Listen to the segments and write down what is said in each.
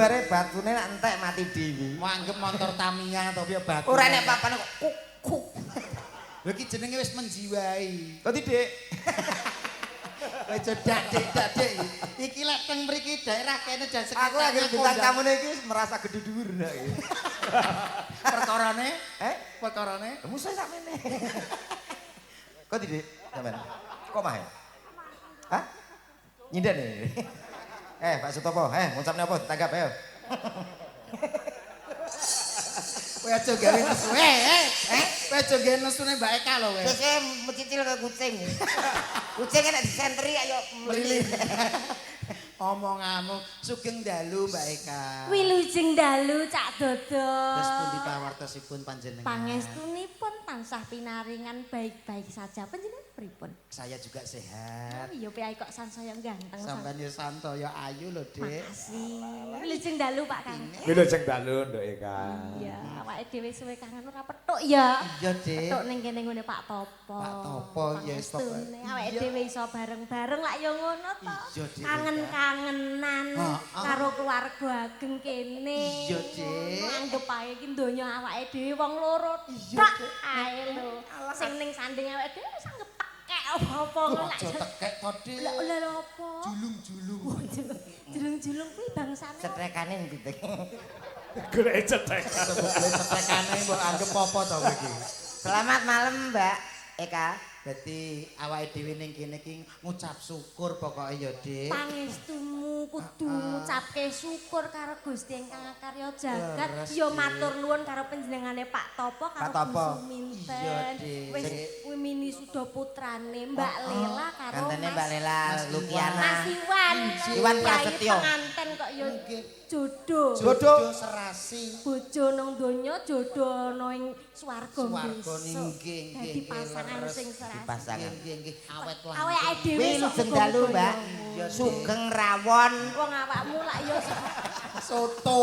bare batune nek entek mati dhewe. Mau anggap motor Tamiya atau piye batu. Ora nek papan kok kuk kuk. Lha iki jenenge wis menjiwai. Dadi Dik. Wis dak-dik. Iki lek teng mriki daerah kene jan sekitar. Aku lagi bintang tamune iki merasa gede dhuwur ndak iki. Perkarane? Perkarane? Musuh sakmene. Kok Dik? Sampeyan. Kok mah? Hah? Nyinden iki. Pak Sutopo, ngucapne apa ditanggap ayo. Kowe aja gawe nesu. Kowe aja gawe nesune Mbak Eka lho kowe. Sese mencicil ke kucing. Kucing nek disentri ayo melili. Omonganmu sugeng dalu Mbak Eka. Wilujeng dalu Cak Dodo. Terus pundi pawartosipun panjenengan? Pangestunipun tansah pinaringan baik-baik saja. Panjenengan pripun? Saya juga sehat. Iya piye kok sansaya ganteng. Sampeyan yo santo yo ayu lho, Dik. Makasih. Wilujeng dalu Pak Kang. Wilujeng dalu Nduk Eka. Iya, awake dhewe suwe kangen ora petuk ya. Iya, Dik. Petuk ning kene ngene Pak Topo. Pak Topo ya Pangestune awake dhewe iso bareng-bareng lak ya ngono to. Iya, Dik. Kangen-kangenan karo keluarga ageng kene. Iya, Dik. Anggep ae iki donya awake dhewe wong loro. Tak ae lho. Sing ning sanding awake dhewe wis anggap tekek apa ngono lak. Aja tekek to, Dik. Lah apa? Julung-julung. Julung-julung kuwi bangsane. Setrekane ndi Dik? Golek cetek. Sebut cetekane mbok anggap apa to kowe iki? Selamat malam Mbak Eka. Dadi awake dhewe ning kene iki ngucap syukur pokoke ya, Dik. Pangestumu kudu ngucapke syukur karo Gusti ingkang karya jagat. Leres, Ya Dik. matur nuwun karo panjenengane Pak Topo Pak karo Topo. Bu Suminten. Iya, Dik. Wis kuwi mini suda putrane Mbak Lela karo Kantene Mas Mbak Lela Lukiana. Mas Iwan. Iwan Kyai Prasetyo. penganten kok ya Nggih. jodoh. Jodoh. serasi. Bojo nang donya jodoh ana ing swarga Swarga besok. nggih, Dadi nggih, pasangan leres. sing serasi. Pasangan. Nggih, awet lah. Awake dhewe sok Wilujeng dalu Mbak. Sugeng rawon. Wong awakmu lak ya Soto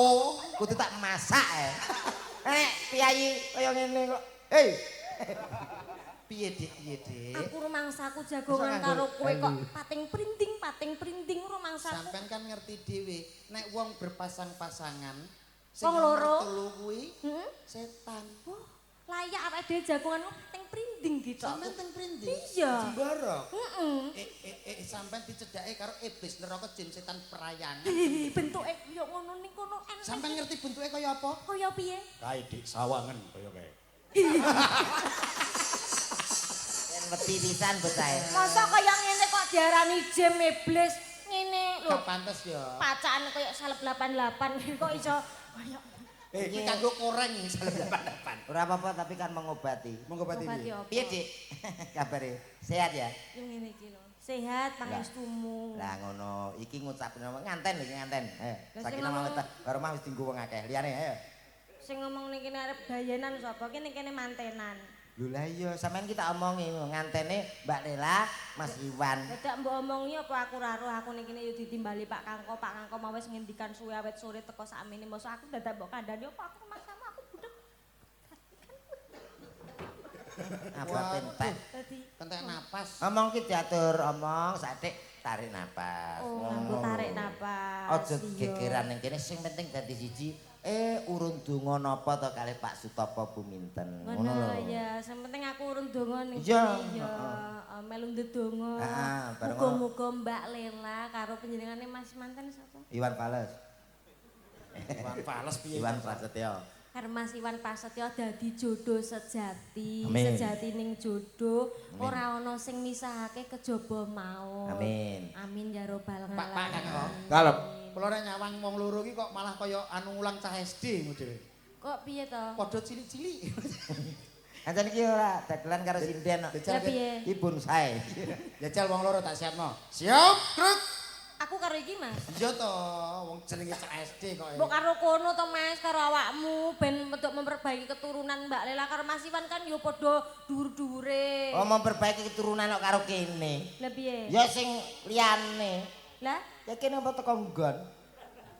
kudu tak masak Nek piyayi kaya ngene kok. Hei. Piye, Dik? Piye, Dik? aku rumangsaku jagongan Masa karo nganggo kowe kok ayu? pating printing rumangsaku. Sampeyan kan ngerti dhewe, nek wong berpasang-pasangan sing Wong loro? nomor telu kuwi Heeh. setan. Wah, layak awake dhewe jagongan pating printing gitu. Sampeyan teng prindi? Iya. Jembarok. Heeh. Sampeyan dicedhake karo iblis neraka jin setan perayangan. Bentuke yo ngono ning kono enak. Sampeyan ngerti bentuke kaya apa? Kaya piye? Kae dik sawangen kaya kae. Yen wedi pisan bocahe. Masa kaya ngene kok diarani jem iblis ngene lho. Gak pantes ya. Pacaan kaya salep 88 kok iso kaya Iki kanggo koreng salep 88. Ora apa-apa tapi kan mengobati. Mongobati obati piye? apa? Piye, Dik? Kabare? Sehat ya? Yang ngene iki lho. Sehat pangestumu. Lah ngono, iki ngucapin nganten lho iki nganten. Lah, sing Sakinah ngomong- mawaddah warahmah wis dienggo wong akeh. Liyane ayo. Sing ngomong ning kene arep bayanan sapa? Ki ning kene mantenan. Lho lah iya, sampean kita omongi ngantene Mbak Lela, Mas Iwan. Dadak mbok omongi apa aku ora roh aku ning kene yo ditimbali Pak Kangko. Pak Kangko mau wis ngendikan suwe awet sore teko sakmene. Mosok aku dadak mbok kandhani apa aku maksamu aku budek. Apa pentek? Dadi Kentek napas. Ngomong ki diatur omong, satik tarik napas. oh nganggo tarik napas. Aja Iya. gegeran ning kene sing penting dadi siji. Urun donga napa to kalih Pak Sutopo Buminten. Ngono Ngono lho. ya, sing penting aku urun donga ning Iya, kene ya. Melu ndedonga. Heeh, bareng Muga-muga Mbak Lela karo panjenengane Mas manten sapa? Iwan Fales. Iwan Fales piye? Iwan Prasetyo. Karo Mas Iwan Prasetyo dadi jodoh sejati. Amin. Sejati ning jodoh ora ana sing misahake kejaba mau. Amin. Amin ya robbal Pak Kangko. Kalem. Kula nek nyawang wong loro iki kok malah kaya anu ulang cah SD modele. Kok piye to? Padha cilik-cilik. Anjen iki ora dagelan karo sinden. Ya Jajal piye? Iki bonsai. jajal wong loro tak siapno. Siap, Kruk. Aku karo iki, Mas. Iya to, wong jenenge cah SD kok. Mbok karo kono to, Mas, karo awakmu ben untuk memperbaiki keturunan Mbak Lela karo Mas Iwan kan yo padha dhuwur-dhuwure. Oh memperbaiki keturunan kok karo kene. Lah piye? Ya sing liyane. Lah, Ya kene apa teko nggon?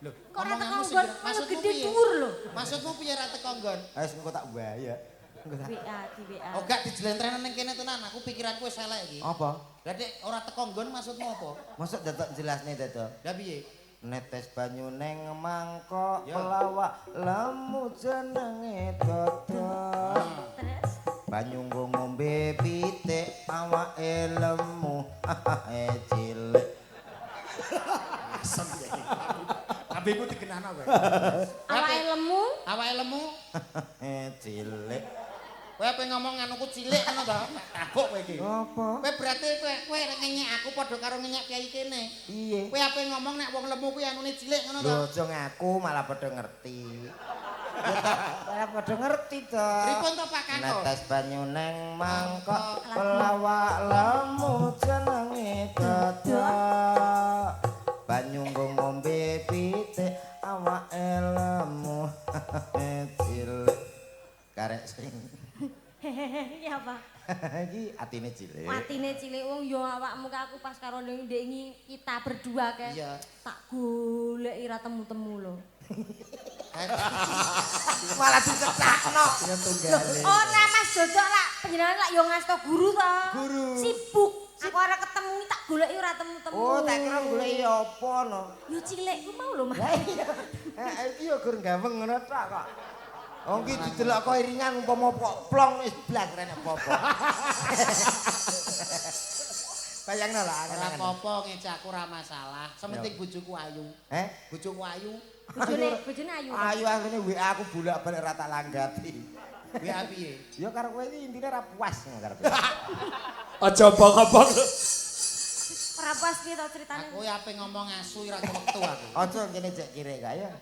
Lho, kok ora teko omonganmu sing nggon, bener. maksud Maksudmu gede piye? dhuwur lho. Maksudmu piye ra teko nggon? Wis engko tak waya. Engko tak. WA di WA. Oh gak dijlentrehna ning kene tenan, aku pikiranku wis elek iki. Apa? Lah Dik, ora teko nggon maksudmu apa? Masuk dadak jelasne dadak. Lah piye? netes banyu neng mangkok Ya. pelawak lemu jenenge dodol. Terus Banyu nggo ngombe pitik awake lemu cilik. Asem ya iki. Kabehku dikenana wae. awake lemu, Awake lemu, Cilik. kowe ape ngomong nganuku cilik ngono to? Tabuk kowe iki. Apa? Kowe berarti kowe rek ngenyek aku padha karo ngenyek kiai kene. Iye. Kowe ape ngomong nek wong lemu kuwi anune cilik ngono to? Lho aja ngaku malah padha ngerti. Ya ta, malah padha ngerti to. Pripun to Pak Kanko? Netes banyu neng mangkok pelawak lemu jenenge dodol. Banyu nggo ngombe pitik awake lemu cilik. Karek sing iya apa? iki atine cilik. Matine cilik wong yo awakmu ke aku pas karo ndek kita berdua ke. Iya. Tak golek ira temu-temu lho. Malah dicecakno. Ya tunggale. Ora Mas Dodok lak panjenengan lak yo ngasto guru to. Guru. Sibuk. Aku ora ketemu tak goleki ora temu-temu. Oh, tak kira golek apa no. Yo cilik ku mau lho Mas. Lah iya. Iki yo gur gaweng ngono tok kok. Oh iki didelok kok iringan umpama kok plong wis blas rene apa-apa. Bayangno lah Ora angan-angan. apa-apa ngece aku ora masalah. Sementing bojoku ayu. Bojoku ayu. Bojone ayu. Ayo akhirnya WA aku bolak-balik rata langgati. WA piye? Ya karo kowe iki intine ra puas karo. Aja bong-bong. Ora pas piye to critane. Aku ape ngomong asu ora wektu aku. Aja kene jek kire kae ya.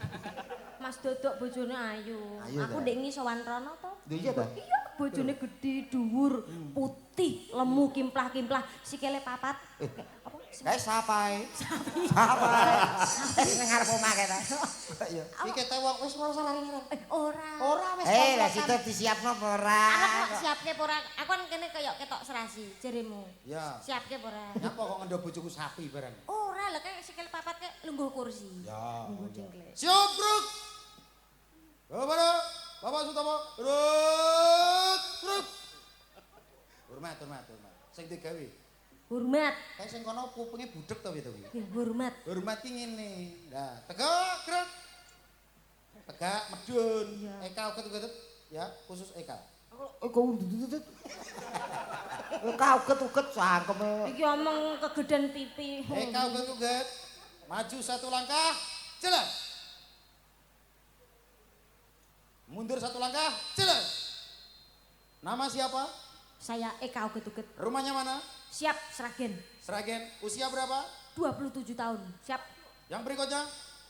Mas Dodok bojone ayu. Ayu Aku ta? ndek ngi sowan rono to. Lho iya ta? Iya, bojone gede, dhuwur, putih, lemu, kimplah-kimplah, sikile papat. Apa? Kae sapae? Sapae. Ning ngarep omah kae ta. Iya. Iki te wong wis ora salah ngarep. Ora. Ora wis. Lah situ disiapno apa ora? Arep kok siapke apa ora? Aku kan kene kaya ketok serasi, jaremu. Ya. Siapke apa ora? Nyapa kok ngendo bojoku sapi bareng. Ora, lha kayak sikil papat kayak lungguh kursi. Ya. Lungguh cengklek. Siap, Bruk. Bapak Sutomo. Bruk. Hormat. Sing digawe. Hormat. Kae sing kono kupinge budhek to kuwi. Ya, hormat. Hormat ki ngene. Lah, tegak, Grek. Tegak, medun. Iya. Eka uget-uget. Ya, khusus Eka. Kok ndut. Kau uget-uget cangkeme. Iki omong kegedean pipi. Eka uget-uget. Maju satu langkah. Jalan. Mundur satu langkah. Jalan. Nama siapa? Saya Eka uget-uget. Rumahnya mana? Siap, Sragen. Sragen. Usia berapa? 27 tahun. Siap. Yang berikutnya?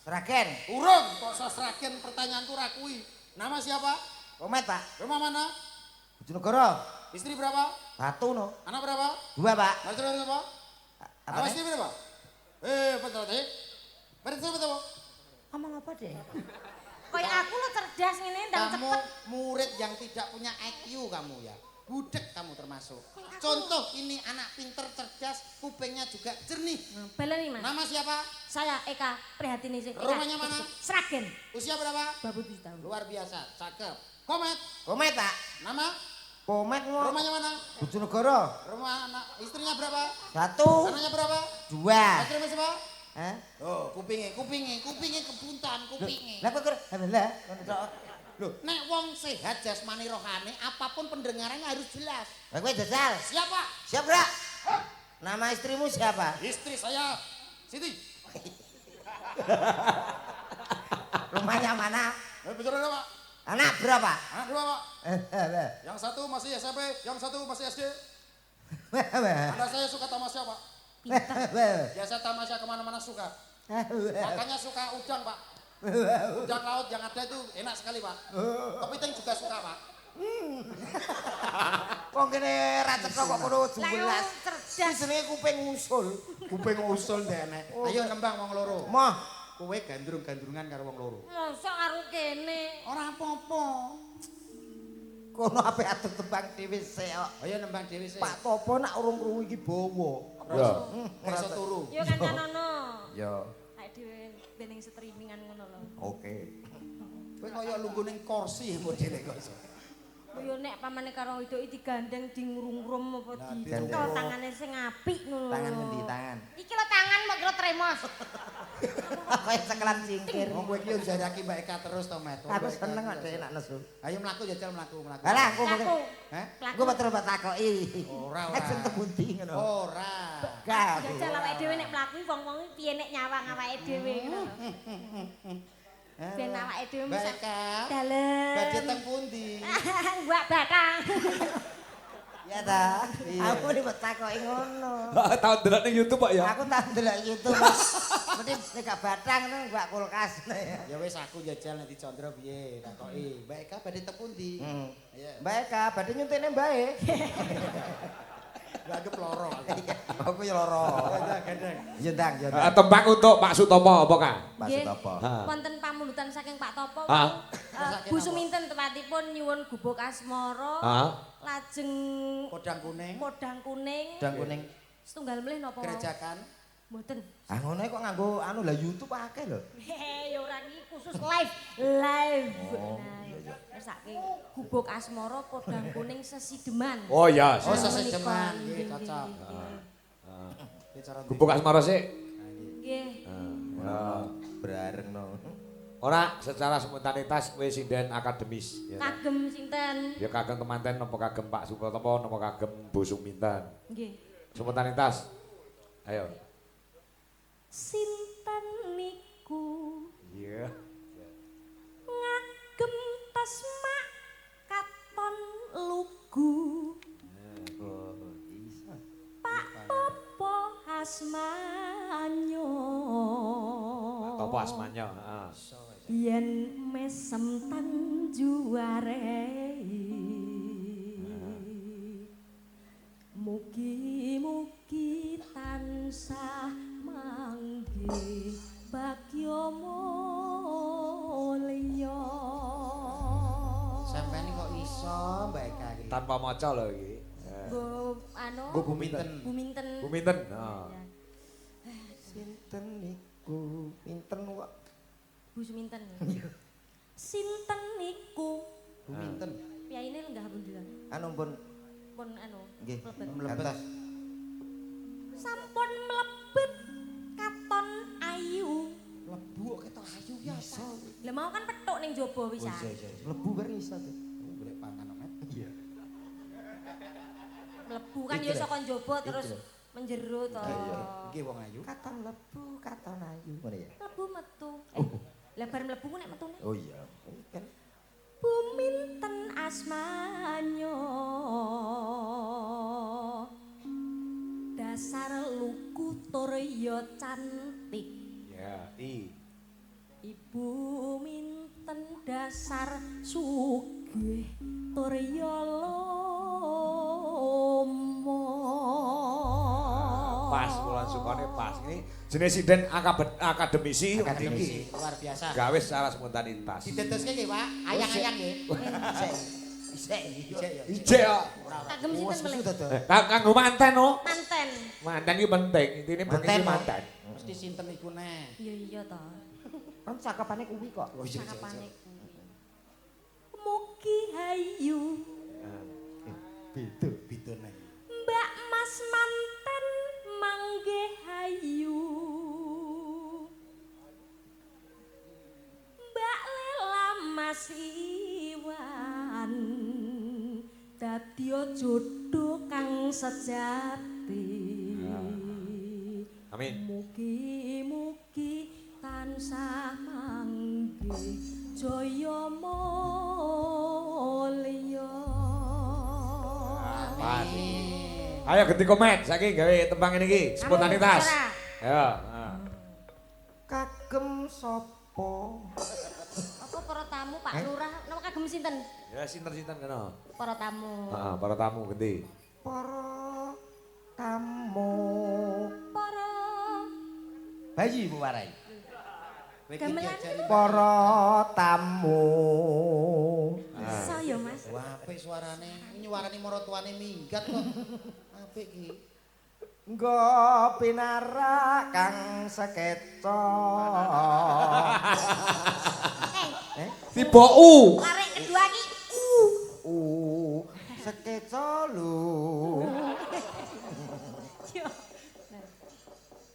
Sragen. Urung. Kok so Sragen pertanyaanku rakui. Nama siapa? Komet, Pak. Rumah mana? Bojonegoro. Istri berapa? Satu no. Anak berapa? 2, Pak. Macam berapa? Apa Nama nih? istri berapa? Betul deh. Betul. Ngomong apa deh? Kayak aku lo cerdas ngene ndang Kamu cepet. murid yang tidak punya IQ kamu ya. Budek kamu termasuk. Contoh ini anak pinter, cerdas, kupingnya juga jernih. Baleni Mas. Nama siapa? Saya Eka Prihatin sih. Rumahnya mana? Sragen. Usia berapa? 27 tahun. Luar biasa, cakep. Komet. Komet, Pak. Nama? Komet mau. Rumahnya mana? Bojonegoro. Rumah anak istrinya berapa? 1, Anaknya berapa? 2. Akhirnya siapa? Hah? Oh, kupingnya kebuntan, kupingnya. Lah kok lah ngono tok. Loh, nek wong sehat jasmani rohani, apapun pendengarannya harus jelas. Lah kowe jajal. Siapa? Siap, Bra? Nama istrimu siapa? Istri saya, Siti. Rumahnya mana? Bicara apa? Anak berapa? Anak dua, Pak. Lah. Yang satu masih SMP, yang satu masih SD. Anak saya suka tamasya, Pak. Biasa tamasya kemana-mana suka. Makanya suka udang, Pak. Udang laut yang ada itu enak sekali, Pak. Kepiting juga suka, Pak. Kok kene ra cetha kok kono Lah yo 12. cerdas. Jenenge kuping usul. Kuping usul dene. Ayo nembang wong loro. Mah, Kowe gandrung-gandrungan karo wong loro. Mosok karo kene. Ora apa-apa. kono ape atur tembang dhewe sik kok. Ayo nembang dhewe sih. Pak Topo nak urung krungu iki bawa. Ya. Ora iso turu. Yo kancanono. Ya, Kayak dhewe bening streamingan ngono lho. oke. Kowe kaya lungguh ning kursi modele kok iso. Yo nek pamane karo wedoke digandeng di ngrum-ngrum apa di digandeng. cekel tangane sing apik ngono. Tangan ngendi tangan? Iki lho tangan mbok kira tremos. Kaya cekelan cingkir. Wong kowe iki yo jaraki Mbak Eka terus to, Met. Aku seneng kok dhek nak nesu. Ayo mlaku jajal mlaku. Alah aku mungkin. Laku. Heh? Aku betul tak takoki. Ora. Ajen tebundi ngono. Ora. Gak. Jajal awake dhewe nek mlaku wong-wong piye nek nyawang awake dhewe ngono. Ben awake dhewe Mbak mesti Eka. dalem. Badhe teng pundi? Mbak Bakang. Ya ta. Aku nek takoki ngono. Tahu delok ning YouTube Pak ya. Aku tak ndelok YouTube Mas. Mesti nek gak batang nang mbak kulkas. Ya wis aku jajal nek dicondro piye takoki. Mbak Eka badhe teng pundi? Iya. Mbak Eka badhe nyuntikne mbae. Gak loro aku. Aku ya lara. Gendeng. Yendang, Tembang untuk Pak Sutopo apa Kang? Pak Nggih. Sutopo. Wonten pamulutan saking Pak Topo. Ah. Bu Suminten tepatipun nyuwun gubuk asmara. Heeh. Lajeng Podang kuning. podang kuning. Dang kuning. Setunggal melih napa? Gerejakan. Mboten. Ah ngono kok nganggo anu lah YouTube akeh lho. Ya ora iki khusus live. Oh, Nah, wis saking gubuk asmara podang kuning sesideman. Oh ya. Oh, Menika. sesedeman nggih Nggih, cocok. nggih. Iki cara Gubuk asmara sik. Nggih. Bareng no. Ora secara spontanitas kowe sinden akademis. Ya. Kagem sinten? Ya kagem kemanten napa kagem Pak Sutopo napa kagem Bu Suminten. Nggih. Spontanitas. Ayo. Sinten niku Iya. ngagem tasma katon lugu Pak Topo Asmanyo Topo asmanya, heeh. yen mesem tanjuare mugi-mugi tansah mangke bagya mulya sampeyan kok iso Mbak Eka iki. Tanpa maca lho iki. Go anu Nggo Buminten. Buminten. Buminten. Heeh. Sinten niku? Pinten kok? Bu Suminten. Sinten niku? Buminten. Piyaine lenggah pundi lho? Anu pun Pun anu nggih mlebet. mlebet. Sampun mlebet katon ayu. Lebu kok ketok ayu ya iso. Lah mau kan petuk ning jaba wisan. Mlebu bareng iso tuh. Golek pangan kok, Met. Iya. Mlebu kan ya saka jaba terus menjero to. Nggih wong ayu. Katon lebu, katon ayu. Ngono ya. Mlebu metu. Lah bar mlebu ku nek metune. Oh iya. Kan Buminten asmanyo dasar luku tur ya cantik. Ya, Ibu minten dasar sugih tur ya lomo. pas kula sukane pas. Ini jenis sinden akademisi Akademisi luar biasa. gawe secara spontanitas. Diteteske nggih, Pak. Ayang-ayang nggih. isek. Ijek kok. Kagem sinten Susu melih? dadah. Kanggo manten oh. Manten. Manten iki penting, intine Manten, bengi no. manten. Mesti sinten iku neh. Iya iya to. Kan cakepane kuwi kok. Oh iya. Cakapane kuwi. Mugi hayu Beda. Beda neh. Mbak Mas manten mangge hayu Mbak Lela Mas Iwan dadya jodoh kang sejati. Amin. Mugi-mugi tansah mangge jaya mulya. Amin. Ayo ganti komen saiki gawe tembang ini iki spontanitas. Ayo. Kagem sapa? Apa para tamu Pak Lurah? Nama kagem sinten? Ya sinten-sinten kena. Para tamu. Heeh, para tamu ganti. Para tamu. Para Bayi Bu Warai. gamelan. Para tamu. Saya Mas. Wah, apik suarane. Nyuarani maratuane minggat kok. Apik iki. Nggo pinarak kang sekeca. Eh, Tiba U. arek kedua iki. U sekeca lu.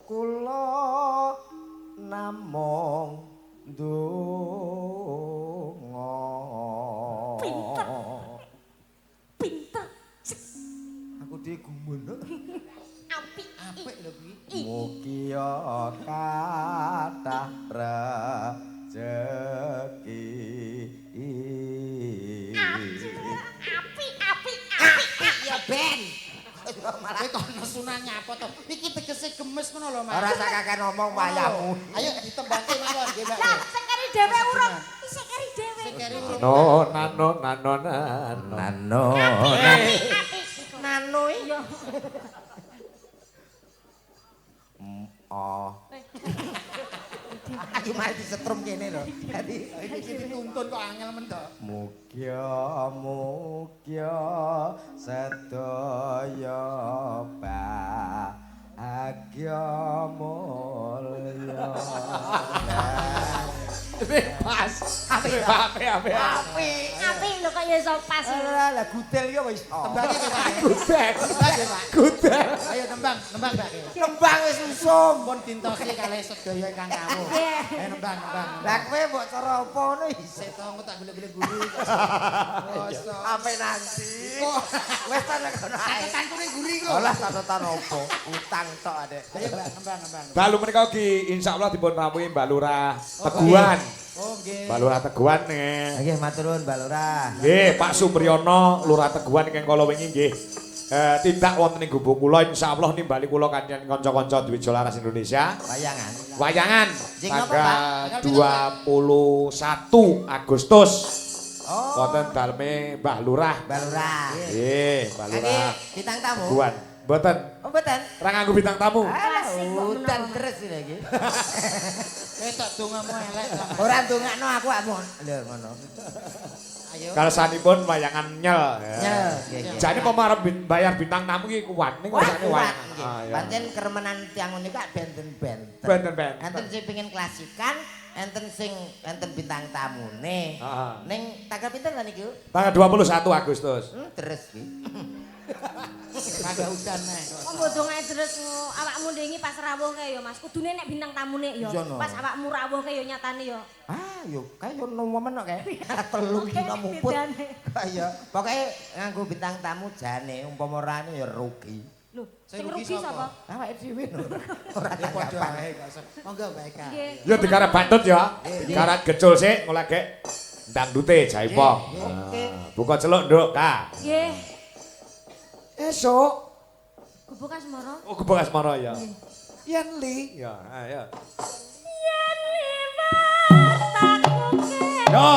Kula namung ndonga. Pinter. Aku dhewe gumun. Apik. Apik lho kuwi. Mugi kathah rezeki. Apik. Ya Ben. Malah kok nesunan nyapa to? Iki tegese gemes ngono lho, Mas. Ora sak kakek ngomong wayahmu. Ayo ditembake mawon nggih, Mbak. Lah, sing keri dhewe urung. Sing keri dhewe. Sing keri urung. Nano. Nano. Nano iya. Oh. Iki mari disetrum kene lho. Dadi Iki dituntun kok angel men to. Mugya sedaya bahagia mulya. Pas. Apik. Apik lho kok ya iso pas. Lah gudel ya wis. Tembake Pak. Gudel. Tembake Pak. Gudel. Ayo nembang Pak. Nembang wis usum. Pun dintosi kalih sedaya ingkang kawuh. Ayo nembang. Lah kowe mbok cara apa ngono isih Seto engko tak golek-golek guru. sampe nanti. Wis ta nek ngono ae. Catetanku ning guri kok. Olah catatan opo? Utang tok adek. Ayo Mbak, nembang. Dalu menika ki insyaallah dipun rampungi Mbak Lurah Teguhan. Oh nggih. Mbak Lurah Teguhan nggih. Nggih matur nuwun Mbak Lurah. Nggih, Pak Supriyono Lurah Teguhan ingkang kala wingi nggih. Tindak wonten ing gubuk kula insyaallah nimbali kula kanthi kanca-kanca Dwija Laras Indonesia. Wayangan. Wayangan Jing apa, tanggal 21 Agustus. Oh. Wonten daleme Mbah Lurah. Mbak Lurah. Nggih, Mbah Lurah. Bintang tamu. Teguhan. Mboten. Oh mboten. Ra nganggo bintang tamu. Klasik kok Udan menawa. terus iki lagi. Ketok dongamu elek sama. Ora ndongakno aku amun. Lho ngono. Ayo. Kalsanipun wayangan nyel. Nyel, nggih, nggih. Jane pemarep bayar bintang tamu iki kuat ning Wah, rasane kuat wayangan. nggih. Ah, iya. Pancen keremenan tiyang menika benten-benten. Benten-benten. Enten sing pengen klasikan, enten bintang tamune. Heeh. Ning tanggal pinten ta niku? Tanggal 21 Agustus. Terus iki. Kagak udan nek. Kok bodonge terus awakmu ndingi pas rawuh kae ya Mas. Kudune nek bintang tamune ya. Iya, no. Pas awakmu rawuh kae ya nyatane ya. Ah, yo kaya ono momen kok kae. Telu dina muput. bedane. Kaya pokoke nganggo bintang tamu jane umpama rane ya rugi. Lho, Sing sing rugi rugi sapa? sapa? Awake dhewe lho. Ora Ya padha gampang. ae kok. Monggo Mbak Eka. Nggih. Ya digarap bantut ya. Digarap gecul sik ngolek ndangdute jaipong. Oke. Buka celuk nduk, Kak. Nggih. Esuk. Gubuk Asmara. Oh, gebok asmara ya. Yen li. Ya, ayo. Yen liwat takmu Ya.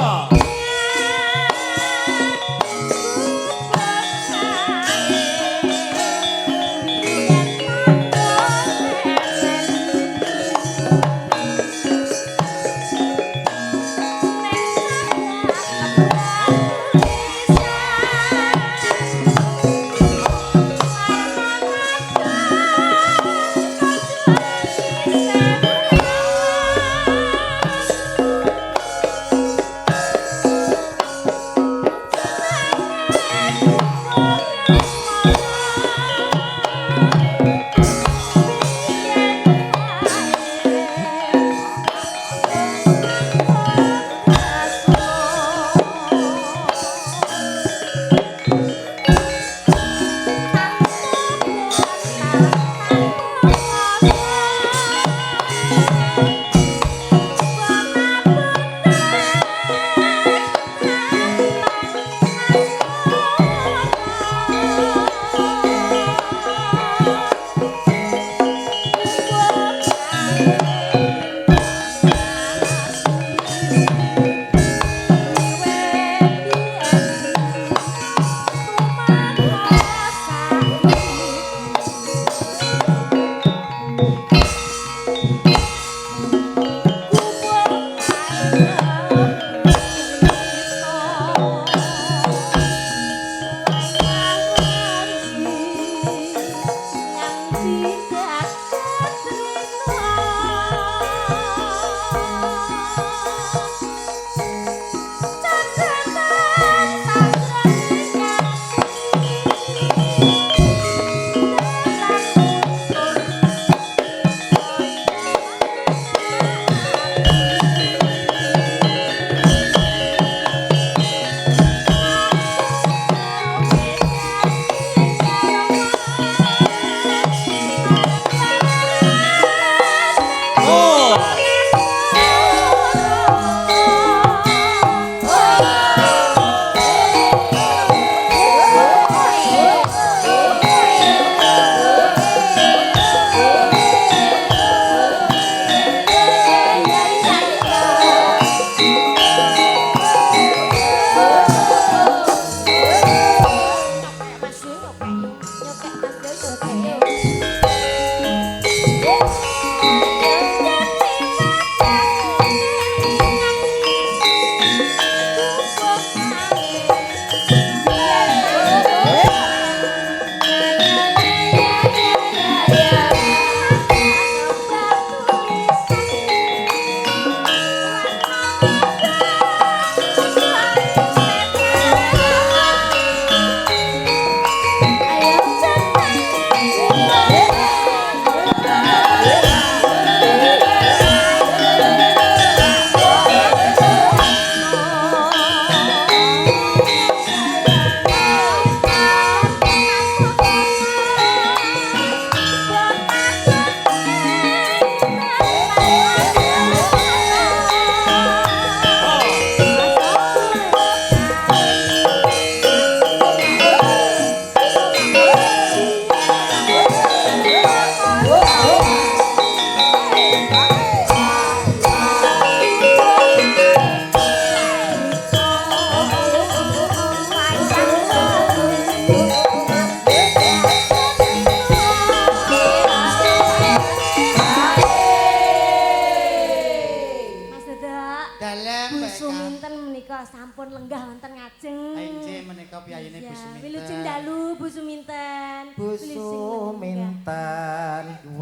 piyayine Bu Suminten. Wilujeng dalu Bu Suminten. Bu Suminten.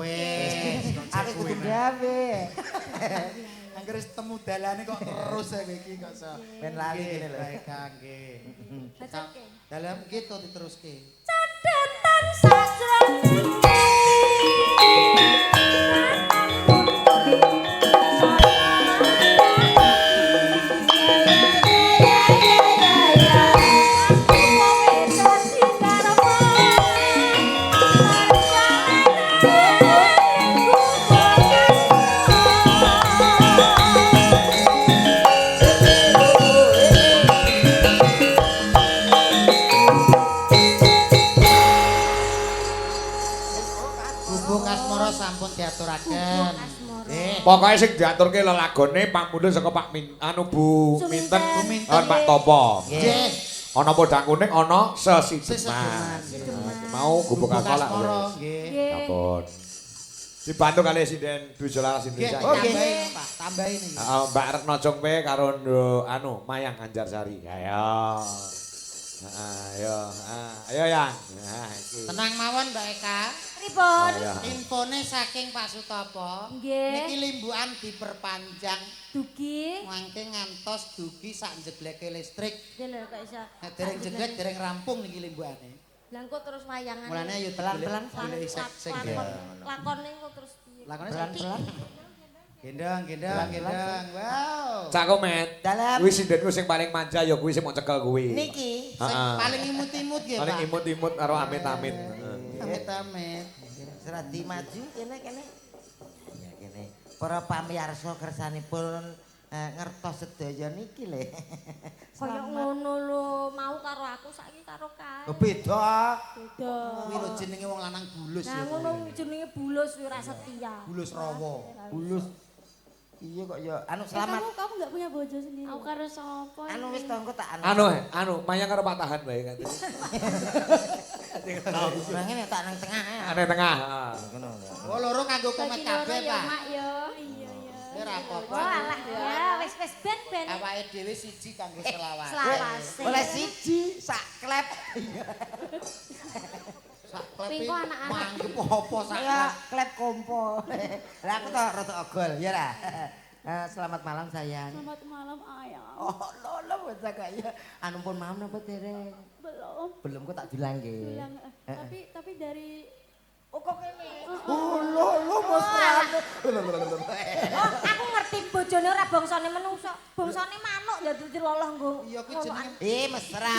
Wes, Aku kudu gawe. angger wis temu dalane kok terus ya iki kok iso. Ben lali kene lho. Baik nggih. Bacakke. Dalam gitu diteruske. Cadetan sajroning Bubuk asmara sampun diaturaken. Nggih. Pokoke sing diaturke lelagone pamundhut saka Pak Bu Minten lan Pak Topo. Nggih. Ana podang kuning, ana sesideman. Sesideman. Mau gubuk Bubuk asmara. asmara nggih. Sampun. Dibantu kali Sinden Dujo Laras Nggih, Indonesia. tambahin Pak, tambahin iki. Mbak Retno Jongpe karo Mayang Anjarsari. Ayo. Ayo yang. Nah, iki. Tenang mawon Mbak Eka. Pripun? Ayo. Infone saking Pak Sutopo. Nggih. Niki limbukan diperpanjang Dugi. mangke ngantos dugi sak jegleke listrik. Lho kok iso. Nek dereng jeglek dereng rampung niki limbukane. Lah kok terus wayangan. Mulane ayo Pelan-pelan, golek sing Lakone kok terus piye? lakone Pelan-pelan. gendang, gendang, gendang. Wow. Cak Komet. Dalam Kuwi sindenku sing paling manja ya kuwi sing mau cekel kuwi. niki Sing paling imut-imut nggih, Pak. Paling imut-imut karo amit-amit. Amit-amit. serati maju kene. Ya kene. Para pamirsa kersanipun ngertos sedaya niki le. Kaya ngono lho, mau karo aku saiki karo kae. Oh, beda. Beda. Kuwi lho jenenge wong lanang bulus Nah ya. ngono jenenge bulus kuwi ora setia. Bulus rawa. Bulus. Iya kok ya anu selamat. Kamu enggak punya bojo sendiri? Aku karo sapa? Anu wis tonggo tak Anu, Mayang karo Pak Tahan bae kan. Ora ngene tak nang tengah. Ane tengah. Ngono. Oh, loro kanggo komet kabeh, Pak. Mak yo. Iya, iya. Ora apa-apa. Oh alah ya wis ben. Awake dhewe siji kanggo selawat. Selawase. Oleh siji sak klep. Sak klep Pingko anak-anak. manggep apa sak Ya klep. klep kompo. Lah aku tok rada ogol ya ra. Selamat malam sayang. Selamat malam ayang. Oh, lolo bocah kaya. Anu pun malam napa dereng? Belum. Belum kok tak bilang nggih. Bilang, tapi dari Oh kok kene. Oh, lolo mesrane. Oh aku ngerti bojone ora bangsane menungso, bangsane manuk ya dadi loloh nggo. Iya kuwi jenenge Mesra.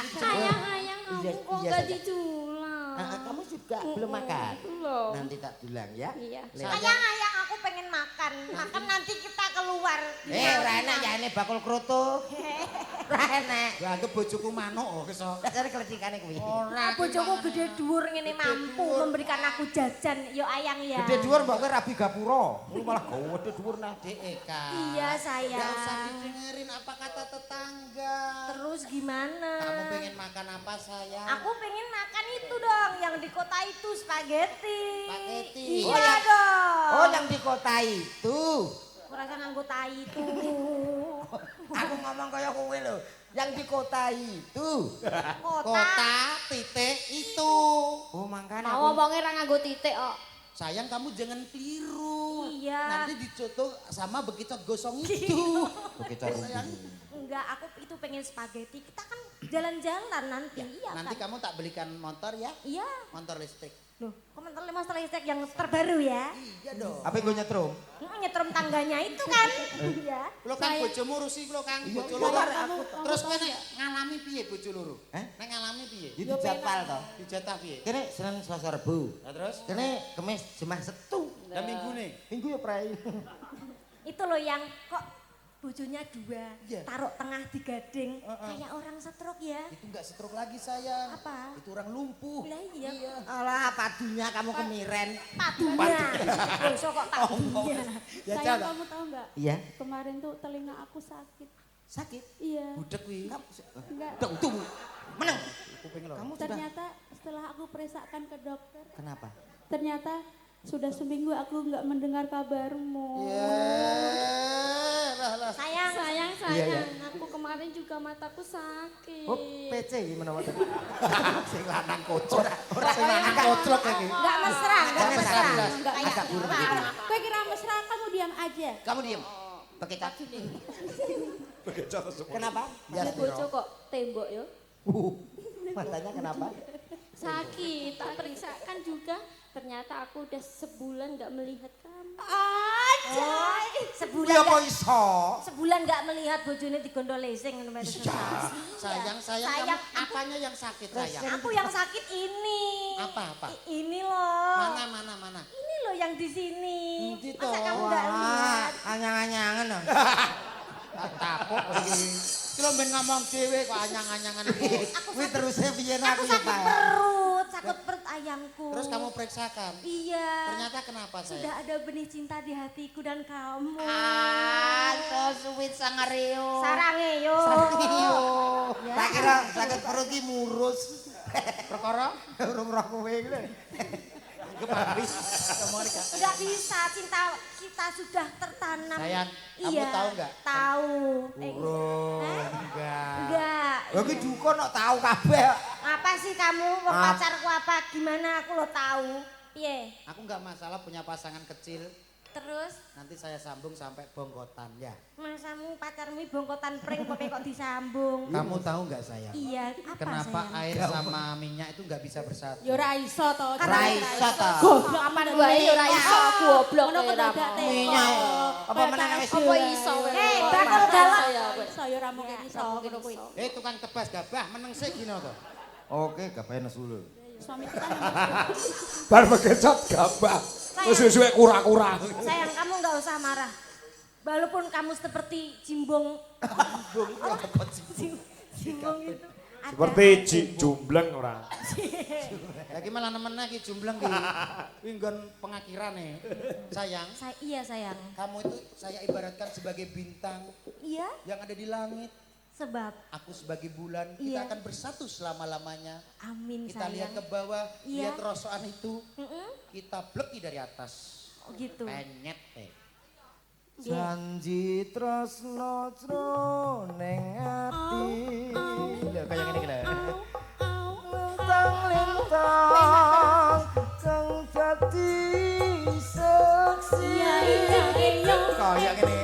ayang kamu Iya, kok iya, gak sayang. diculang? Kamu juga belum makan? Belum. Nanti tak bilang ya. Iya. Ayang aku pengen makan. Makan nanti kita keluar. Ora enak ya ini bakul kroto. Ora enak. ya anggap bojoku manuk kok iso. Tak cari kelecikane kuwi. Ora Bojoku gede dhuwur ngene mampu memberikan aku jajan. Yo ayang ya. Gede dhuwur mbok kowe rabi gapura. Lu malah gede dhuwur nah. Dek Eka. Iya sayang. Enggak usah didengerin apa kata tetangga. Terus gimana? Kamu pengen makan apa sayang? Aku pengen makan itu dong, yang di kota itu spaghetti. Spaghetti. Iya dong. Oh, yang di kota itu. Aku rasa nganggo tai itu. Aku ngomong kaya kowe lho. Yang di kota itu. Kota titik itu. Oh, makanya Mau omongnya ra nganggo titik kok. Sayang kamu jangan keliru. Iya. Nanti dicoto sama begitu gosong itu. begitu Sayang. Enggak, aku itu pengen spaghetti. Kita kan jalan-jalan nanti. Iya Nanti kan? kamu tak belikan motor ya. Iya. Motor listrik. Loh, komentar monster listrik yang terbaru ya. Iya dong. Apa gue nyetrum? Nyetrum tangganya itu kan. Iya. Lo kan bojomu rusi lo kan bojo iya, loro. aku Terus kowe nek ngalami piye bojo loro? Hah? Nek ngalami piye? Itu jadwal toh. Dijatah piye? Kene Senin Selasa Rebo. Lah terus? Kene Kamis Jumat Sabtu. Lah minggune. Minggu ya prai. Itu loh yang kok bojonya dua, Iya. taruh tengah digading. Kayak orang stroke ya. Itu enggak stroke lagi sayang. Apa? Itu orang lumpuh. Lah iya. Alah padunya kamu kemiren. Padunya. Bosok kok padunya. Ya Sayang jangan. kamu tahu nggak? Iya. Kemarin tuh telinga aku sakit. Sakit. Iya. Budek kuwi. Enggak. Tunggu. Menang. Kuping lo. Kamu sudah Ternyata setelah aku periksakan ke dokter, kenapa? ternyata sudah seminggu aku nggak mendengar kabarmu. Ya, Sayang. Sayang, Iya, iya. aku kemarin juga mataku sakit. Oh, PC gimana mata? Sing lanang kocok. Ora Sing lanang kocok iki. Enggak mesra, enggak mesra. Enggak, agak buruk gitu. Gue kira mesra, kamu diam aja. Kamu diem. Bekecat. Kenapa? Ya bojo kok tembok yo. Matanya kenapa? Sakit, tak periksakan juga. Ternyata aku udah sebulan nggak melihat kamu. Ajay. Sebulan Ya kok enggak iso? sebulan enggak melihat bojone digondol lesing ngono Mbak. Sayang, Sayang, kamu apanya yang sakit sayang? Aku yang sakit ini. Apa? Ini loh. Mana? Ini loh yang di sini. Di Masa toh. kamu enggak lihat? Anyang-anyangan dong. Tapok iki. Ki lho ben ngomong dhewe kok anyang-anyangan iki. Kuwi terusnya piye Aku aku ya, sakit perut ayangku. Terus kamu periksakan. Iya. Ternyata kenapa Sudah sayang? ada benih cinta di hatiku dan kamu. so sweet sangareo. Sarange yo. Ya. Tak kira sakit perut iki murus. Perkara Urung roh kowe iki lho. habis Monica. Enggak bisa, cinta kita sudah tertanam. Sayang, kamu Iya, tahu nggak? Tahu. Urung. Enggak. Lha iki duko nok tahu kabeh. Apa sih kamu? Wong pacarku apa? Gimana aku lo tahu? Piye? Aku enggak masalah punya pasangan kecil. Terus Nanti saya sambung sampai bongkotan ya. masamu pacarmu bongkotan pring kok disambung. Kamu tahu nggak sayang? Iya, apa Kenapa sayang? air sama minyak itu nggak bisa bersatu? Ya ora iso to. Ra iso ta. Goblok aman wae ya ora iso goblok. Ngono kok dadak Minyak. Apa meneh wis Apa iso wae. bakal galak. Iso ya ora mungkin iso ngono kuwi. Tukang tebas gabah meneng sik gino to. Oke, kabeh nesu lho. Suami kita Bar bekecot gambah. Terus suwe kurang-kurang. Sayang, kamu nggak usah marah. Walaupun kamu seperti jimbong. Jimbong itu. ada. Seperti jumbleng ora. Lagi malah nemen lagi jumbleng ki. Kuwi nggon pengakirane. Sayang, Iya sayang. kamu itu saya ibaratkan sebagai bintang Iya, yang ada di langit. sebab Aku sebagai bulan, Iya. kita akan bersatu selama-lamanya. amin Kita lihat ke sayang. bawah, Iya. lihat rosokan itu, Mm-mm. kita bleki dari atas. Oh gitu. Penyet Janji tresno jroning ati. Lho kaya ngene iki lho. Lintang-lintang kang dadi seksi. Kaya ngene.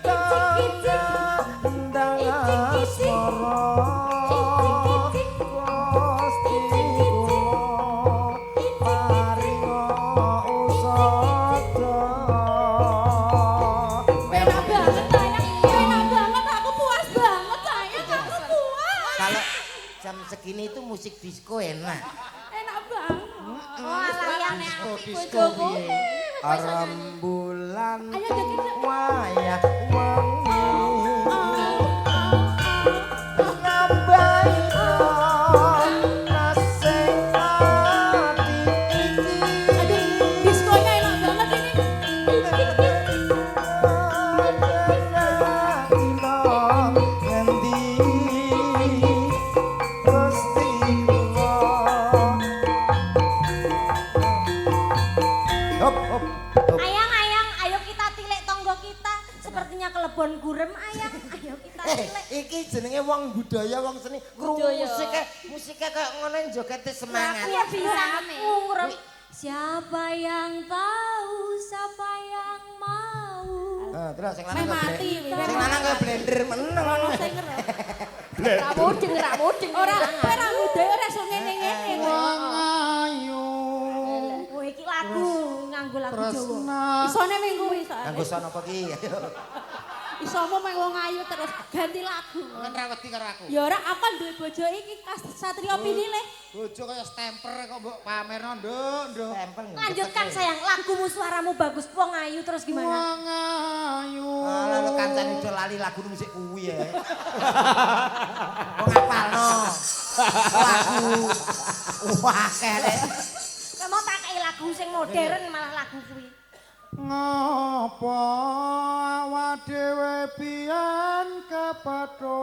Ati kandang asmara. Kalau jam segini itu musik disco enak. Enak banget. Oh sayang. Disco piye? Rembulan Ayo joget. wayah wengi. Nambahi nasing ati iki. Diskonya enak banget ini. Ngendi Gusti kula. Hop hop hop. Ayang, ayo kita tilik tonggo kita. Sepertinya kelebon gurem ayang. Ayo kita tilik. Iki jenenge wong budaya, wong seni. Krungu musike kayak ngono jogete semangat. Aku ya bisa ngurem. Siapa yang tahu, siapa yang mau. Terus sing Meh mati. sing lanang kaya blender meneng. Ono sing ngerti. Ra mudeng. Ora kowe ra muda ora iso ngene-ngene. Ayu Oh iki lagu nganggo lagu Jawa. tresna. Isone ming kuwi Nganggo soalnya. sono apa ki? Isomu meng wong ayu terus ganti lagu. Kan rawati karo aku. Ya ora aku kan duwe bojo iki Satrio Pinilih. Bojo kaya stemper kok mbok pamerno, Nduk, Nduk. Tempel. Lanjutkan sayang, lagumu suaramu bagus, wong ayu terus gimana? Wong ayu. Alah lu kancane udah lali lagu musik kuwi ya. Wong apalno. Lagu. Wah kere. Kamu tak kei lagu sing modern malah lagu kuwi. Ngopo awak dhewe pian kepatho.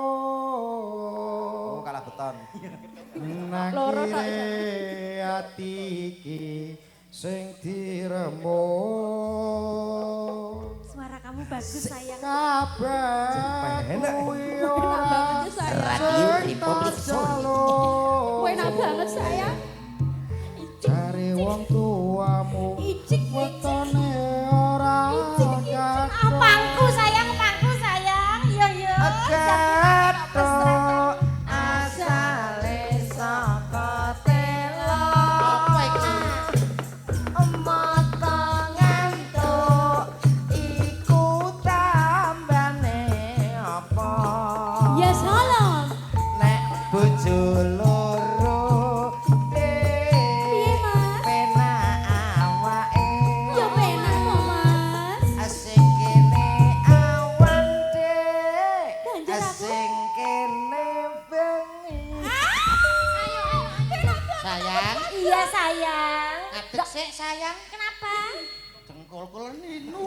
Oh kalah beton. Loro tok Nakire ati iki sing diremuk. Suara bagus sayang. Kabeh Enak. kuwi Enak ora banget ya sayang. Radio Republik jaluk. Enak banget sayang. Cari wong tuamu Icik, wetone ora Ah, pangku sayang, iya iya. Gato asale saka telo. Apa iki? Mata ngantuk iku tambane apa? Ya salam. Nek bojo loro Piye, Mas? penak awake. Ya penak kok, Mas. Sing kene awan dek, Banjur aku? sing kene bengi. Sayang, Iya sayang. adek sik sayang. Kenapa? Cengkol-kol ninu.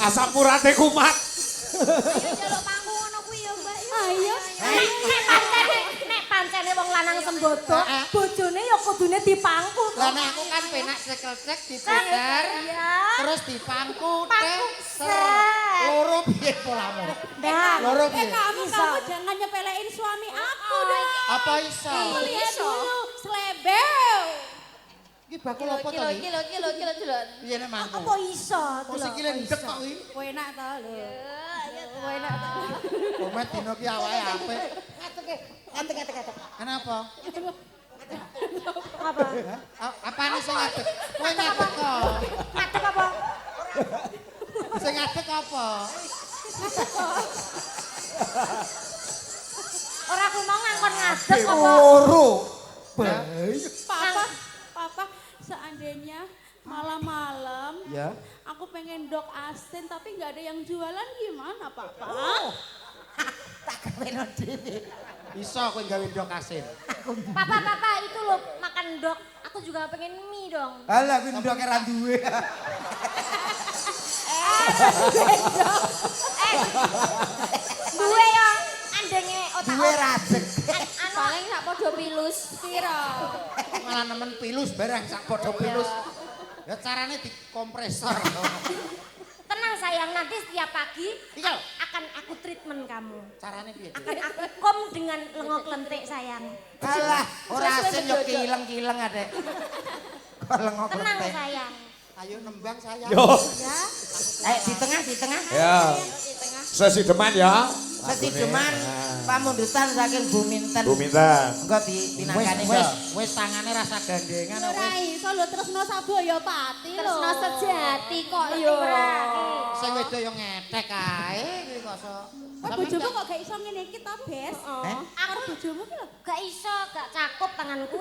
Asam urate kumat. Ayo jaluk pangku ngono kuwi ya, Mbak. Ayo. Nek pancene wong lanang sembodo, bojone ya kudune dipangku. Lah nek aku kan penak sekel-sek diputer. Iya. Terus dipangku Pangku, ser. set. Loro piye polamu? Dah. Loro piye? Kamu Iso. jangan nyepelein suami aku dong. Apa iso? Lihat dulu, selebel. Iki bakul apa to iki? Kilo. Piye nek mangku? Apa iso? Kok sikile ndek kok iki? Enak ta lho. Enak ta. Komet dino ki awake apik. Antek. Kenapa? Apa? Apane sing ngadeg? Kowe ngadeg kok. Ngadeg apa? Sing ngadeg apa? Ora aku mau ngangkon ngadeg apa? Loro. Papa, seandainya malam-malam Ya. aku pengen dok asin tapi nggak ada yang jualan gimana, Papa? Tak kaweno dhewe. Iso kowe gawe ndok asin. Papa, itu loh makan dok. Aku juga pengen mie dong. Alah kuwi ndok ora duwe. Duwe ya, andenge otak. Duwe rajek. Paling sak podo pilus. Piro? Malah nemen pilus barang sak padha pilus. Ya carane dikompresor. Tenang sayang, nanti setiap pagi Iya. akan aku treatment kamu. Carane piye? Akan aku kom dengan lengok lentik sayang. Alah, ora asin yo kileng-kileng adek. Kok lengok Tenang lentek. sayang. Ayo nembang sayang. Yo. Ya. Di tengah. Ya. Sesi deman ya. Sesi deman pamundutan saking Buminten. Buminten. Engko dipinangkani Wis tangane rasa gandengan wis. Ora iso lho tresno Saboya Pati lho. Tresno sejati kok yo. Sing wedo yo ngetek kae kuwi kok iso. Bojomu kok gak iso ngene iki to, Bes? Aku Bojomu ki lho. gak iso, gak cakup tanganku.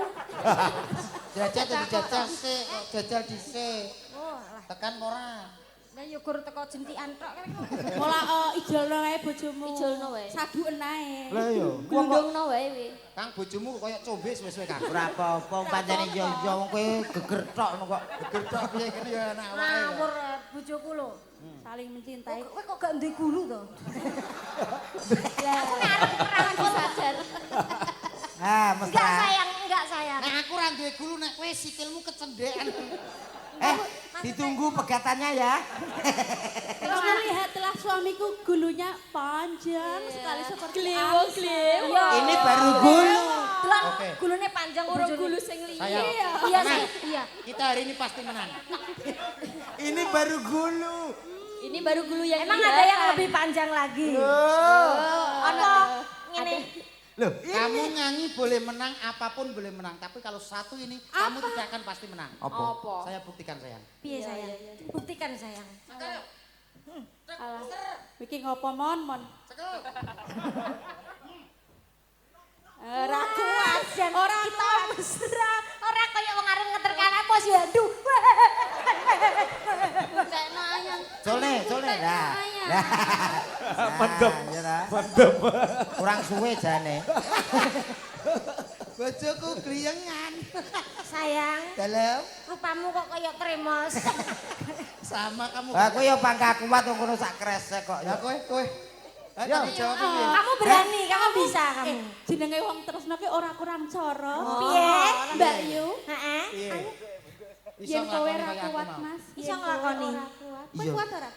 Jajal dijajal sik, kok jajal dhisik. Oh, alah. Tekan ora? Lah yo gur teko jentikan tok kene. Mola ijolno wae bojomu. Ijolno wae. Saduen ae. Lah yo. Gundungno wae wi. Kang bojomu koyo combe suwe-suwe Kang. Ora apa-apa pancene yo wong kowe geger tok kok. Geger tok piye kene ya anak awake. Ngawur bojoku lho. Saling mencintai. Kowe kok gak duwe guru to? Ya. Perangan Sadar. Mesra. Enggak sayang. Nek aku ora duwe gulu nek kowe sikilmu kecendekan. Ditunggu pegatannya ya. Terus lihatlah suamiku gulunya panjang sekali seperti Gliwung, angsa. gliwung. Iya. Ini baru gulu. Delok Oke. gulune panjang Urung bojone. gulu sing liya. Sayang. Iya Tenang. sih, iya. Kita hari ini pasti menang. Ini baru gulu. Ini baru gulu yang Emang ada yang lebih panjang lagi? Ono ngene. Loh, Kamu nyanyi boleh menang, apapun boleh menang. Tapi kalau satu ini, kamu tidak akan pasti menang. apa? Saya buktikan sayang. Piye sayang? Buktikan sayang. Alah. Iki ngopo mon? Ora kuat. Ora kita mesra. Ora kaya wong arep ngeterkan apa sih aduh. Bukekno ayang. Solne. Nah. Mantep. Mantep. Kurang suwe jane. Bojoku gliyengan. Sayang, Dalam. rupamu kok kaya tremos. Sama kamu. Aku ya pangka kuat wong kono sak kresek kok. Ya kowe. Ya. Tadi jawab piye? Kamu berani, kamu bisa kamu. Jenenge wong tresno ki ora kurang cara. Piye? Mbak Yu. Heeh. Piye? Iso Yen kowe nglakoni ora kaya aku kuat, mau. Mas. Iso Yen kowe nglakoni. ora kuat. Kowe Iya. kuat ora?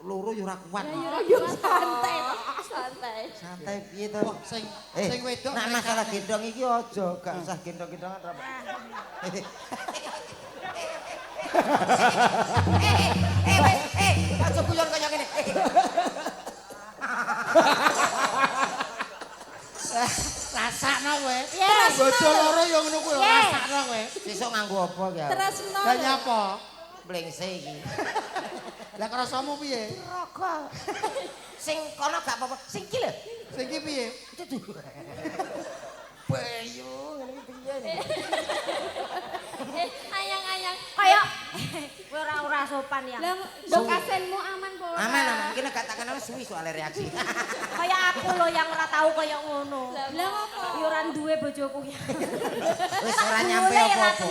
Loro yo ora kuat. Yo santai, santai. Santai piye to? Sing Eh, wedok nek masalah gendong iki aja, gak usah gendong-gendongan ra. Aja guyon kaya ngene. rasakno kowe. Yes. Bojo loro yo ngono kuwi rasakno kowe. Sesuk nganggo apa ya? Tresno. Lah nyapa? Blengse iki. Lah krasamu piye? Rokok. Sing kono gak apa-apa, sing iki lho. Sing iki piye? Bayu ngene iki piye? Ayang-ayang. Kayak kowe ora sopan ya. Lah ndok kasenmu aman po. Aman aman, iki nek gak tak kenal suwi soal reaksi. Kayak aku loh yang ora tahu kayak ngono. Lah ngopo? Yo ora duwe bojoku ya. Wis ora nyampe apa-apa.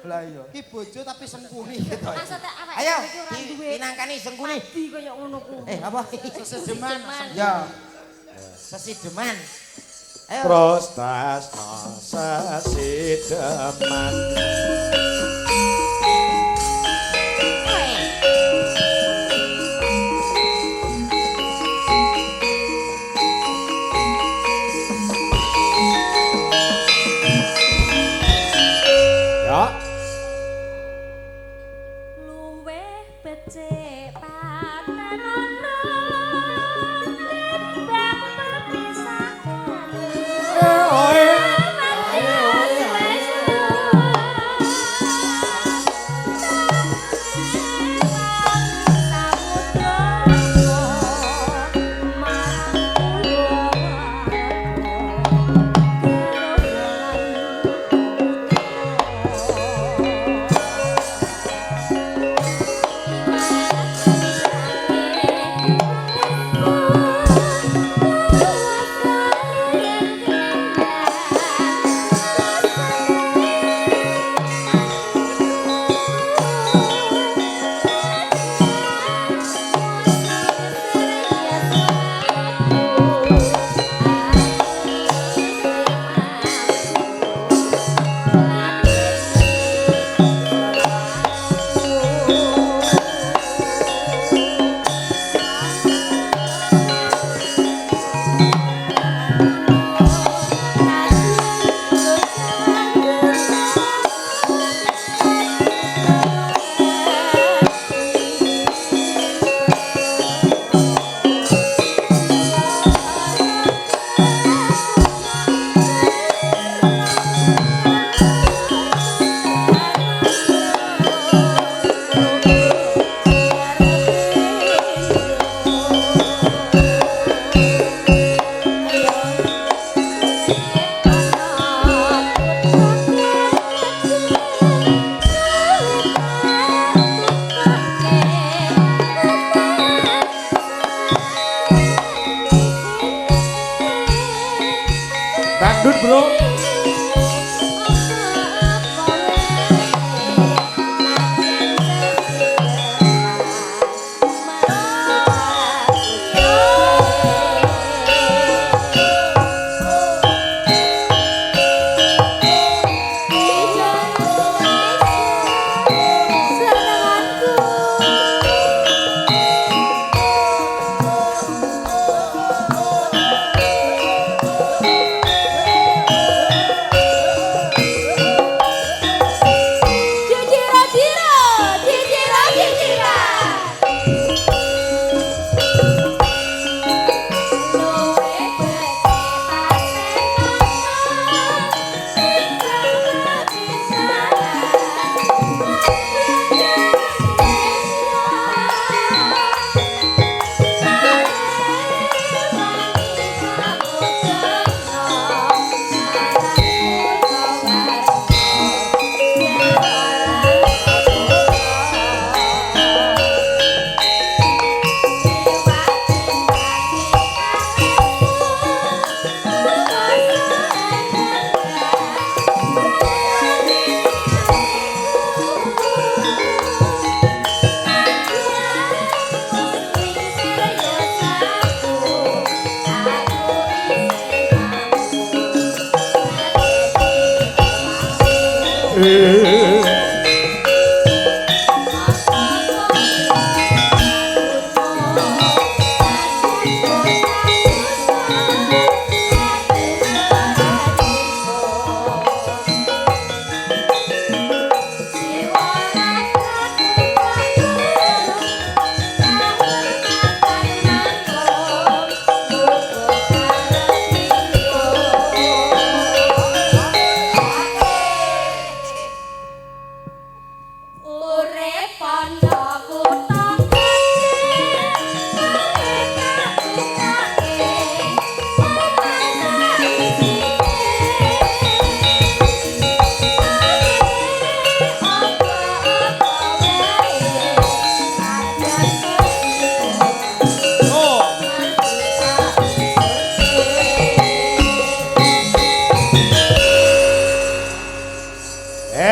Lah iya. Ki bojo tapi sengkuni gitu. Maksudnya apa? Ayo, Iki ora duwe. pinangkani sengkuni. Di kayak ngono ku. Apa? Sesedeman. Ya. Sesideman. Ayo. Prostasno sesideman. Ya. Luweh becik patenono timbang perpisahan. Dangdut, Bro.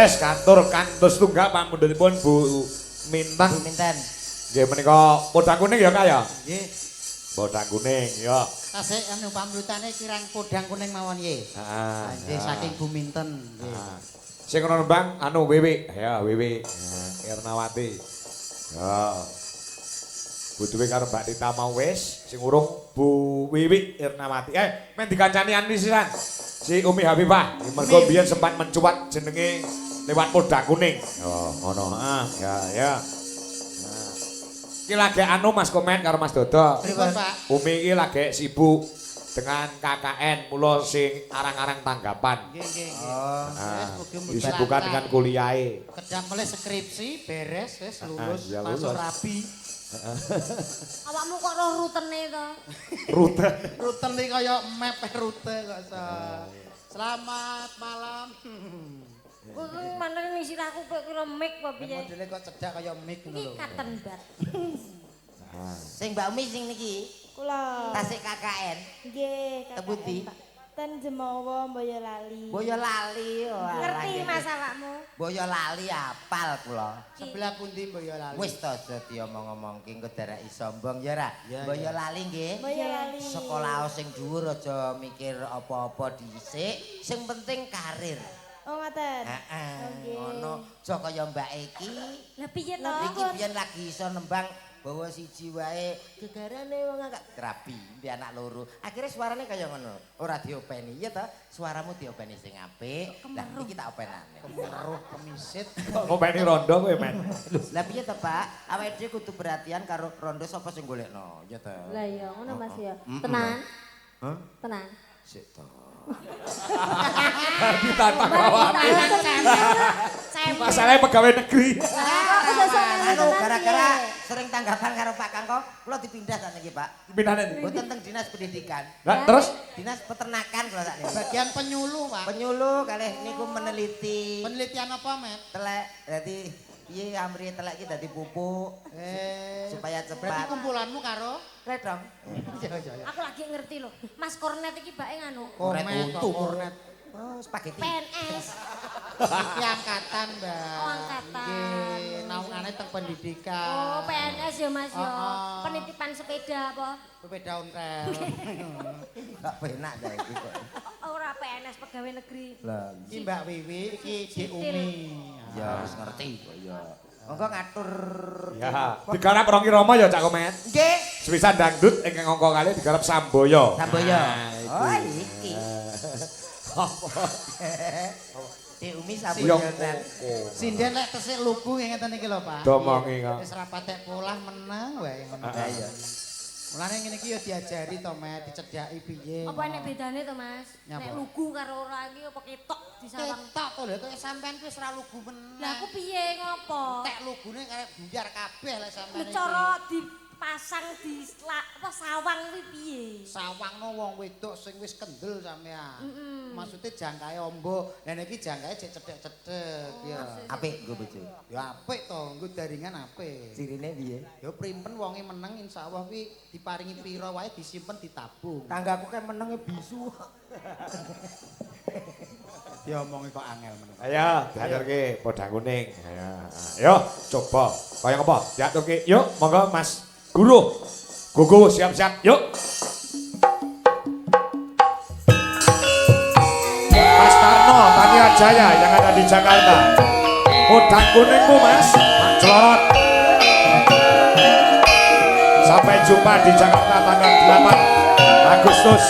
wis kantur kantos tunggal pamundhutipun Bu Mintang. Bu Minten. Nggih menika podang kuning ya kaya. Nggih. Podang kuning ya. Tasik anu pamrutane kirang podang kuning mawon nggih. Heeh. Nggih saking Bu Minten nggih. Sing ana nembang anu Wiwi. Ya Wiwi. Irnawati. Ya. Butuhe karo Mbak Tita mau wis, sing urung Bu Wiwi Irnawati. Men dikancani anu sisan. Si Umi Habibah, mergo biyen sempat mencuat jenenge lewat podang kuning. Oh, ngono. Ya. Iki lagi anu Mas komen karo Mas Dodo. Pripun, Pak? Umi iki lagi sibuk dengan KKN, mula sing arang-arang tanggapan. Nggih. Oh. Wis mugi-mugi Disibukkan dengan kuliahe. kedap melih skripsi beres wis lulus Ya, masuk lulus. rabi. Awakmu kok roh rutene to? Rute. Rute iki kaya map rute kok iso. Selamat malam. Kuwi mana ning sirahku kok kira mik apa piye? Modele kok cedak kaya mic ngono Iki lho. katen bat. Sing Mbak Umi sing niki Kula. tasik KKN. Nggih, Teng pundi? Pak. Ten Jemawa Boyolali. Boyolali. Ngerti Mas awakmu? Boyolali apal kula. Sebelah pundi Boyolali? Wis to aja diomong-omongke engko derek sombong ya ra. Ya, Boyolali nggih. Boyolali. Sekolah sing dhuwur aja mikir apa-apa dhisik, sing penting karir. Oh, ngoten. Heeh. Oke. Ngono, aja kaya Mbak Eki. Lah piye to? Iki biyen lagi iso nembang bawa siji wae gegarane wong agak terapi di anak loro. Akhirnya suarane kaya ngono. Ora diopeni. Iya ta? Suaramu diopeni sing apik. Lah iki tak openane. Kemeruh kemisit. Ngopeni rondo kowe men. Lah piye to, Pak? Awake dhewe kudu perhatian karo rondo sapa sing golekno. Iya ta? Lah iya ngono Mas ya. Tenan. Hah? Tenan. Sik to. Ditantang awake. Masalahnya pegawai negeri. Aku dosa Anu gara-gara sering tanggapan karo Pak Kangko, kula dipindah sakniki, Pak. Pimpinane ndi? Mboten teng Dinas Pendidikan. Lah terus Dinas Peternakan kula sakniki. Bagian penyuluh, Pak. Penyuluh kalih niku meneliti Penelitian apa, Met? telek. Dadi piye amri telek iki dadi pupuk supaya Berarti cepat. kumpulanmu karo Redong. Aku lagi ngerti loh. Mas Kornet iki bae nganu. Kornet Kornet, untu. kornet. Oh, spaghetti. PNS. Iki angkatan, Mbak. Oh, angkatan. Nggih, naungane teng pendidikan. Oh, PNS ya Mas ya. Oh. Penitipan sepeda apa? Sepeda ontel. Enggak penak ta iki kok. Ora PNS pegawai negeri. Lah, Iki Mbak Wiwi, iki Dik Sitil. Umi. ya wis ngerti kok ya. Monggo ngatur. ya digarap Rongi Rama ya Cak Komen. Nggih. Sepisan dangdut ingkang angka kali digarap Samboyo. Samboyo. Nah, Oh, iki. Di Umi Yo. Samboyo. Sinden lek tesik lugu ngeten iki lho, Pak. Domongi kok. Wis ra patek polah menang wae ngono. Ha iya. Mulane ngene iki ya diajari to, Met, dicedhaki piye. Apa nek bedane to Mas? Nyapa? Nek lugu karo ora iki apa ketok disawang. Ketok to lho, kok sampean wis ra lugu menang. Lah aku piye ngopo? tek lugune karep buyar kabeh lek sampean Lu iki. cara dipasang di apa sawang kuwi piye? Sawangno wong wedok sing wis kendel sampean. Maksudnya jangkae ombo. Lah niki jangkae cek cedhek-cedhek ya. Apik nggo bojo. Ya apik to, nggo daringan apik. Sirine piye? Ya primpen wonge meneng insyaallah kuwi diparingi pira wae disimpen ditabung. Tanggaku kayak menenge bisu. Diomongi kok angel meneng. Ayo, diaturke podang kuning. Ayo, coba. Kaya apa? Diaturke. Yuk, monggo Mas Guru. Gugu siap-siap. Yuk. Mas Tarno, Tania Jaya yang ada di Jakarta. Podang kuningmu Mas, Celorot. Sampai jumpa di Jakarta tanggal 8 Agustus.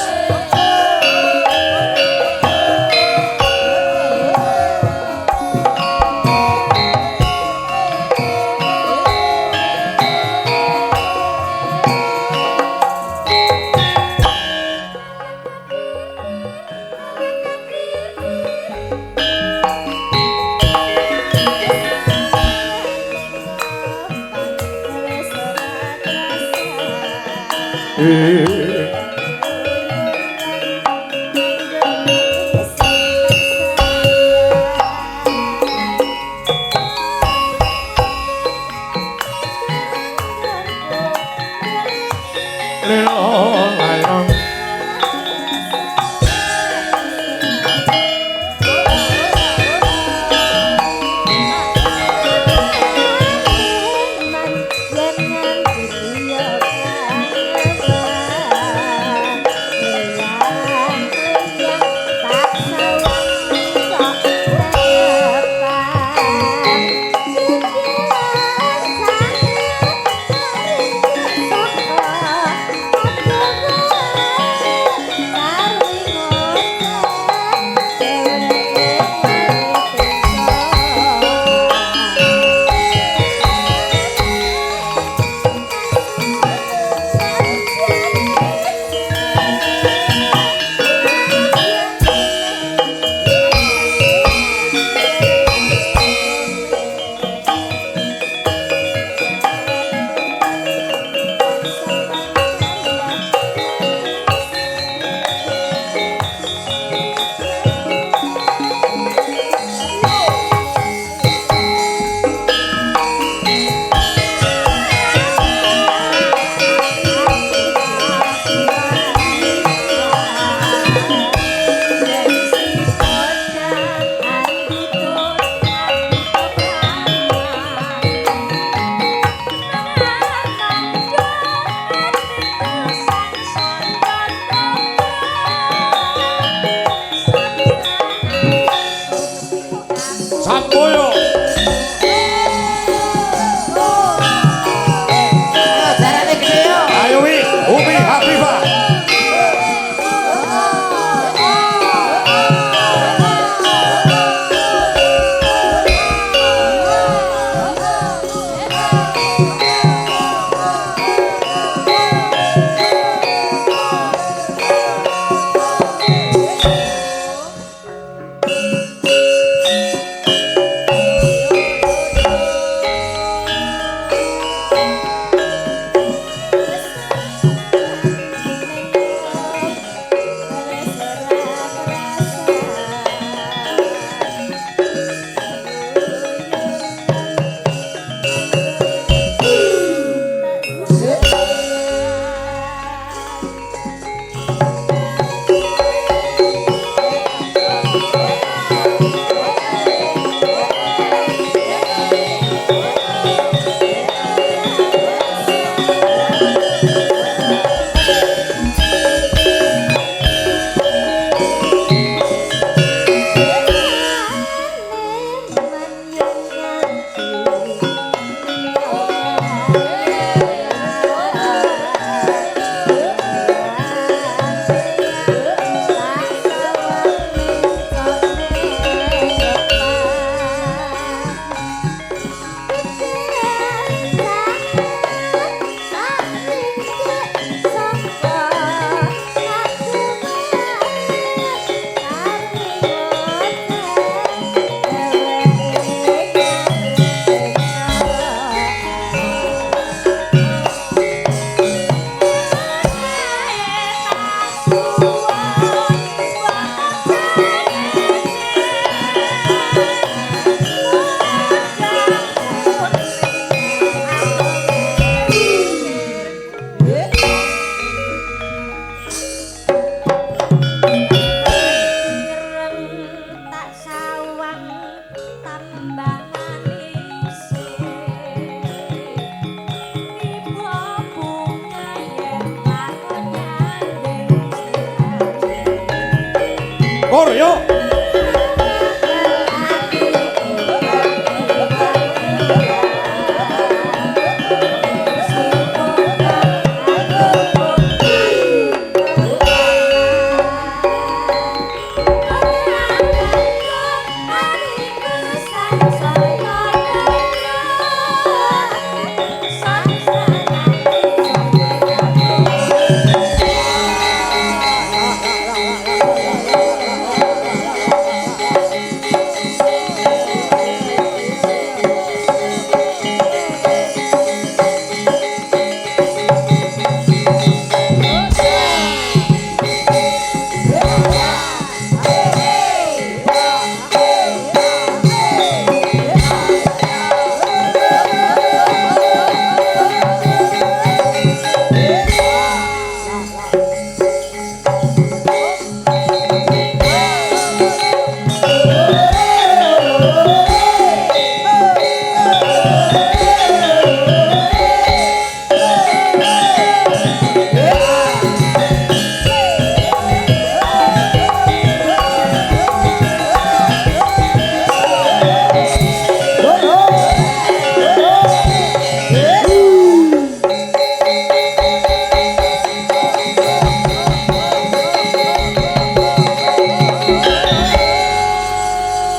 Tur yuk.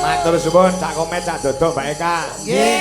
Matur suwun, cak komet, cak dodok Mbak Eka. Nggih.